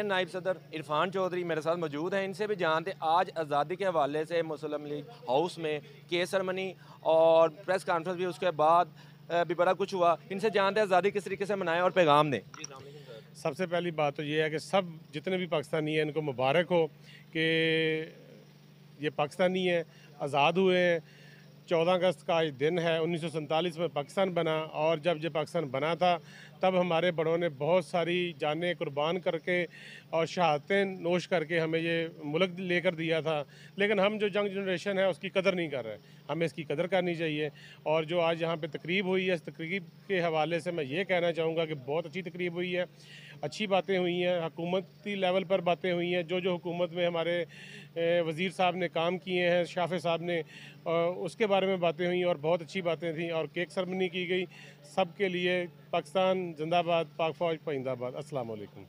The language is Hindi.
नायब सदर इरफान चौधरी मेरे साथ मौजूद हैं। इनसे भी जानते आज आज़ादी के हवाले से मुस्लिम लीग हाउस में केस सेरेमनी और प्रेस कॉन्फ्रेंस भी, उसके बाद भी बड़ा कुछ हुआ। इनसे जानते हैं आज़ादी किस तरीके से मनाएं और पैगाम दें। सबसे पहली बात तो ये है कि सब जितने भी पाकिस्तानी हैं इनको मुबारक हो कि ये पाकिस्तानी हैं, आज़ाद हुए हैं। 14 अगस्त का आज दिन है। 1947 में पाकिस्तान बना, और जब ये पाकिस्तान बना था तब हमारे बड़ों ने बहुत सारी जानें कुर्बान करके और शहादतें नोश करके हमें ये मुल्क लेकर दिया था। लेकिन हम जो यंग जनरेशन है उसकी कदर नहीं कर रहे। हमें इसकी कदर करनी चाहिए। और जो आज यहाँ पे तकरीब हुई है, इस तकरीब के हवाले से मैं ये कहना चाहूँगा कि बहुत अच्छी तकरीब हुई है, अच्छी बातें हुई हैं, हुकूमती लेवल पर बातें हुई हैं। जो हुकूमत में हमारे वज़ीर साहब ने काम किए हैं, शाफे साहब ने, उसके बारे में बातें हुई और बहुत अच्छी बातें थी। और केक सेरेमनी की गई। सब के लिए पाकिस्तान जिंदाबाद, पाक फ़ौज पाइंदाबाद। अस्सलाम वालेकुम।